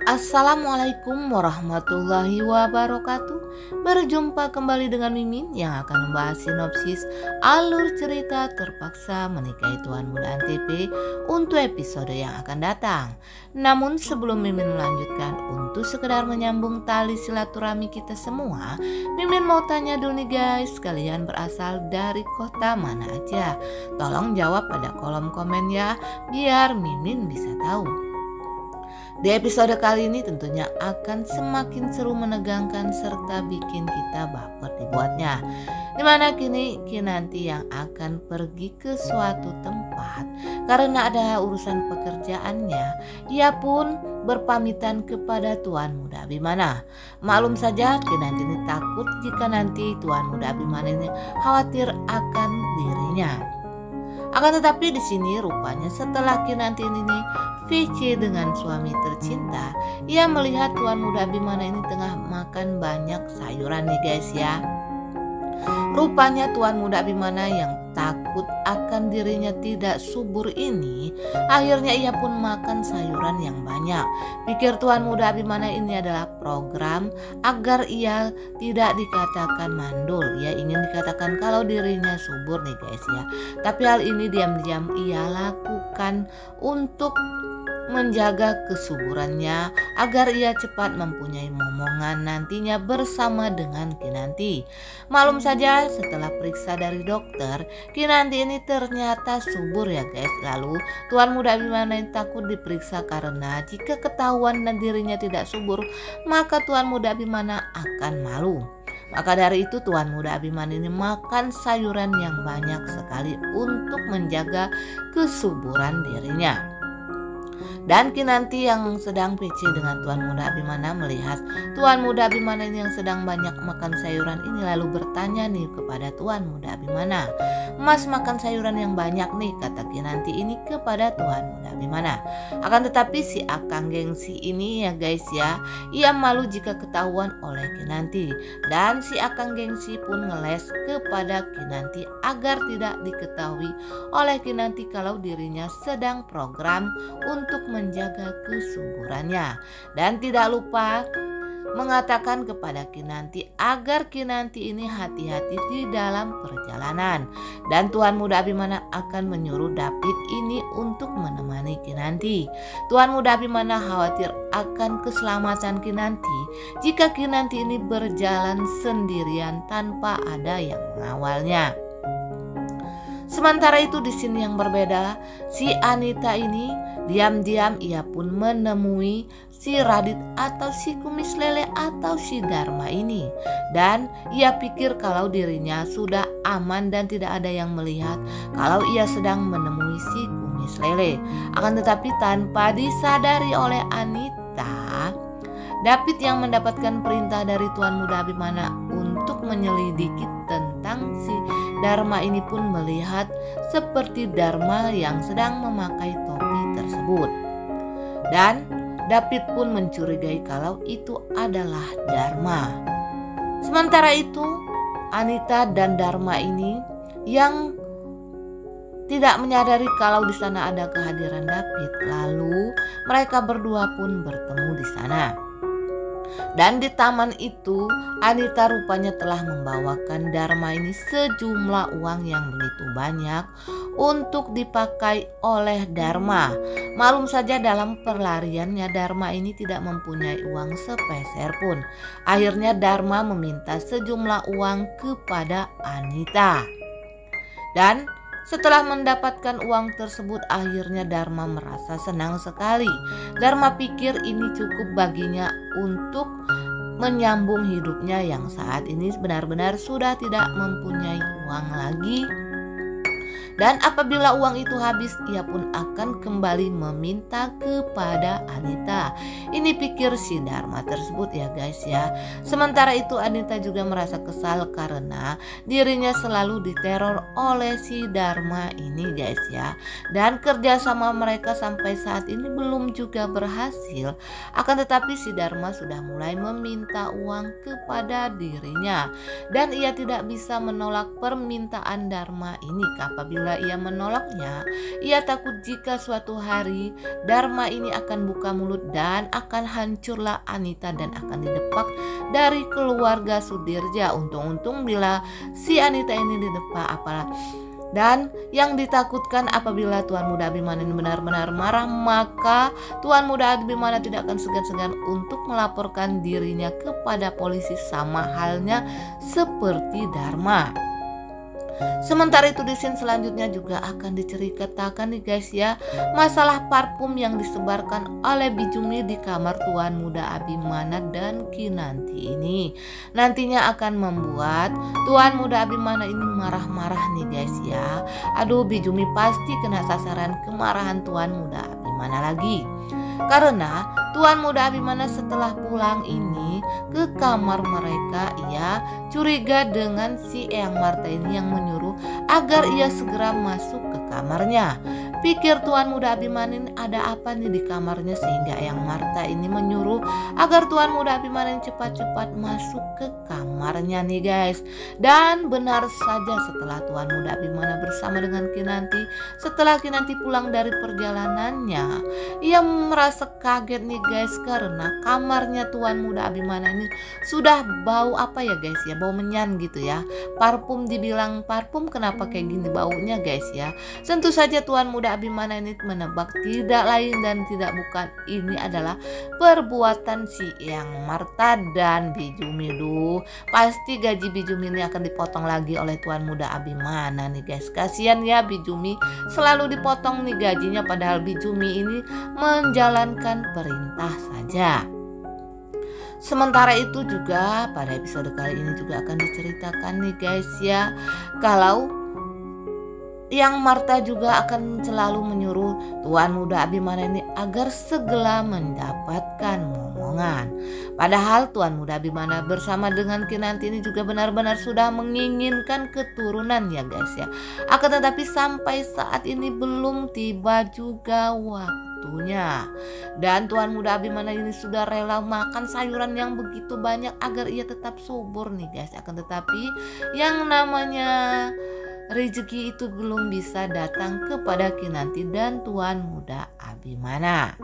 Assalamualaikum warahmatullahi wabarakatuh. Berjumpa kembali dengan Mimin yang akan membahas sinopsis alur cerita Terpaksa Menikahi Tuan Muda Antv untuk episode yang akan datang. Namun sebelum Mimin melanjutkan, untuk sekedar menyambung tali silaturahmi kita semua, Mimin mau tanya dulu nih guys, kalian berasal dari kota mana aja? Tolong jawab pada kolom komen ya, biar Mimin bisa tahu. Di episode kali ini tentunya akan semakin seru, menegangkan, serta bikin kita baper dibuatnya. Dimana kini Kinanti yang akan pergi ke suatu tempat karena ada urusan pekerjaannya. Ia pun berpamitan kepada Tuan Muda Abimana. Maklum saja Kinanti ini takut jika nanti Tuan Muda Abimana ini khawatir akan dirinya. Akan tetapi di sini rupanya setelah Kinanti ini VC dengan suami tercinta, ia melihat Tuan Muda Abimana ini tengah makan banyak sayuran nih guys ya. Rupanya Tuan Muda Abimana yang takut akan dirinya tidak subur ini, akhirnya ia pun makan sayuran yang banyak. Pikir Tuan Muda Abimana ini adalah program agar ia tidak dikatakan mandul. Ia ingin dikatakan kalau dirinya subur nih guys ya. Tapi hal ini diam-diam ia lakukan untuk menjaga kesuburannya agar ia cepat mempunyai momongan nantinya bersama dengan Kinanti. Maklum saja setelah periksa dari dokter, Kinanti ini ternyata subur ya guys. Lalu Tuan Muda Abimana takut diperiksa karena jika ketahuan dan dirinya tidak subur, maka Tuan Muda Abimana akan malu. Maka dari itu Tuan Muda Abimana ini makan sayuran yang banyak sekali untuk menjaga kesuburan dirinya. Dan Kinanti yang sedang PC dengan Tuan Muda Abimana melihat Tuan Muda Abimana ini yang sedang banyak makan sayuran ini, lalu bertanya nih kepada Tuan Muda Abimana, "Mas makan sayuran yang banyak nih," kata Kinanti ini kepada Tuan Muda Abimana. Akan tetapi si Akang Gengsi ini ya guys ya, ia malu jika ketahuan oleh Kinanti. Dan si Akang Gengsi pun ngeles kepada Kinanti agar tidak diketahui oleh Kinanti kalau dirinya sedang program untuk menjaga kesuburannya. Dan tidak lupa mengatakan kepada Kinanti agar Kinanti ini hati-hati di dalam perjalanan. Dan Tuan Muda Abimana akan menyuruh David ini untuk menemani Kinanti. Tuan Muda Abimana khawatir akan keselamatan Kinanti jika Kinanti ini berjalan sendirian tanpa ada yang mengawalnya. Sementara itu di sini yang berbeda, si Anita ini diam-diam ia pun menemui si Radit atau si Kumis Lele atau si Dharma ini. Dan ia pikir kalau dirinya sudah aman dan tidak ada yang melihat kalau ia sedang menemui si Kumis Lele. Akan tetapi tanpa disadari oleh Anita, David yang mendapatkan perintah dari Tuan Muda Abimana untuk menyelidiki tentang si Dharma ini pun melihat seperti Dharma yang sedang memakai topi tersebut. Dan David pun mencurigai kalau itu adalah Dharma. Sementara itu Anita dan Dharma ini yang tidak menyadari kalau di sana ada kehadiran David. Lalu mereka berdua pun bertemu di sana. Dan di taman itu Anita rupanya telah membawakan Dharma ini sejumlah uang yang begitu banyak untuk dipakai oleh Dharma. Maklum saja dalam perlariannya Dharma ini tidak mempunyai uang sepeser pun. Akhirnya Dharma meminta sejumlah uang kepada Anita. Dan setelah mendapatkan uang tersebut, akhirnya Dharma merasa senang sekali. Dharma pikir ini cukup baginya untuk menyambung hidupnya yang saat ini benar-benar sudah tidak mempunyai uang lagi. Dan apabila uang itu habis, ia pun akan kembali meminta kepada Anita. Ini pikir si Dharma tersebut ya guys ya. Sementara itu Anita juga merasa kesal karena dirinya selalu diteror oleh si Dharma ini guys ya. Dan kerjasama mereka sampai saat ini belum juga berhasil. Akan tetapi si Dharma sudah mulai meminta uang kepada dirinya. Dan ia tidak bisa menolak permintaan Dharma ini apabila apabila ia menolaknya, ia takut jika suatu hari Dharma ini akan buka mulut dan akan hancurlah Anita dan akan didepak dari keluarga Sudirja. Untung-untung bila si Anita ini didepak apalah. Dan yang ditakutkan apabila Tuan Muda Abimana ini benar-benar marah, maka Tuan Muda Abimana tidak akan segan-segan untuk melaporkan dirinya kepada polisi, sama halnya seperti Dharma. Sementara itu di scene selanjutnya juga akan diceritakan nih guys ya, masalah parfum yang disebarkan oleh Bijumi di kamar Tuan Muda Abimana dan Kinanti ini nantinya akan membuat Tuan Muda Abimana ini marah-marah nih guys ya. Aduh, Bijumi pasti kena sasaran kemarahan Tuan Muda Abimana lagi. Karena Tuan Muda Abimana setelah pulang ini ke kamar mereka, ia curiga dengan si Eyang Marta ini yang menyuruh agar ia segera masuk ke kamarnya. Pikir Tuan Muda Abimana ini ada apa nih di kamarnya sehingga Eyang Marta ini menyuruh agar Tuan Muda Abimana ini cepat-cepat masuk ke kamarnya nih guys. Dan benar saja, setelah Tuan Muda Abimana bersama dengan Kinanti, setelah Kinanti pulang dari perjalanannya, ia merasa kaget nih guys karena kamarnya Tuan Muda Abimana ini sudah bau apa ya guys ya, bau menyan gitu ya. Parfum, dibilang parfum, kenapa kayak gini baunya guys ya. Tentu saja Tuan Muda Abimana ini menebak tidak lain dan tidak bukan, ini adalah perbuatan si Eyang Marta dan Bijumi. Duh, pasti gaji Bijumi ini akan dipotong lagi oleh Tuan Muda Abimana nih guys. Kasihan ya Bijumi, selalu dipotong nih gajinya, padahal Bijumi ini menjalankan perintah saja. Sementara itu juga pada episode kali ini juga akan diceritakan nih guys ya, kalau Eyang Marta juga akan selalu menyuruh Tuan Muda Abimana ini agar segera mendapatkan momongan. Padahal Tuan Muda Abimana bersama dengan Kinanti ini juga benar-benar sudah menginginkan keturunan ya guys ya. Akan tetapi sampai saat ini belum tiba juga waktunya. Dan Tuan Muda Abimana ini sudah rela makan sayuran yang begitu banyak agar ia tetap subur nih guys. Akan tetapi yang namanya rezeki itu belum bisa datang kepada Kinanti dan Tuan Muda Abimana.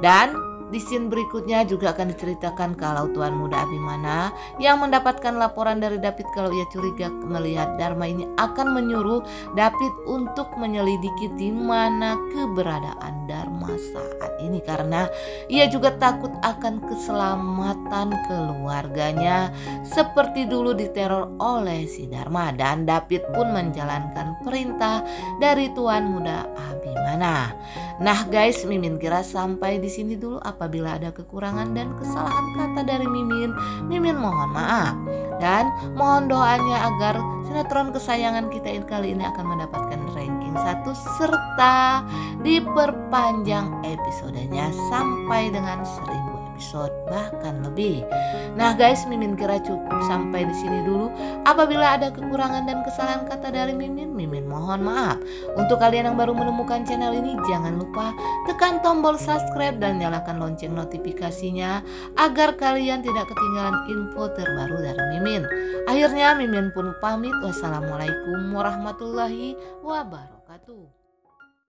Dan di scene berikutnya juga akan diceritakan kalau Tuan Muda Abimana yang mendapatkan laporan dari David kalau ia curiga melihat Dharma ini akan menyuruh David untuk menyelidiki di mana keberadaan Dharma saat ini, karena ia juga takut akan keselamatan keluarganya seperti dulu diteror oleh si Dharma. Dan David pun menjalankan perintah dari Tuan Muda Abimana. Nah guys, Mimin kira sampai di sini dulu. Apabila ada kekurangan dan kesalahan kata dari Mimin, Mimin mohon maaf. Dan mohon doanya agar sinetron kesayangan kita kali ini akan mendapatkan ranking 1 serta diperpanjang episodenya sampai dengan 1000 episode bahkan lebih. Nah guys, Mimin kira cukup sampai di sini dulu. Apabila ada kekurangan dan kesalahan kata dari Mimin, Mimin mohon maaf. Untuk kalian yang baru menemukan channel ini, jangan lupa tekan tombol subscribe dan nyalakan lonceng notifikasinya agar kalian tidak ketinggalan info terbaru dari Mimin. Akhirnya Mimin pun pamit. Wassalamualaikum warahmatullahi wabarakatuh.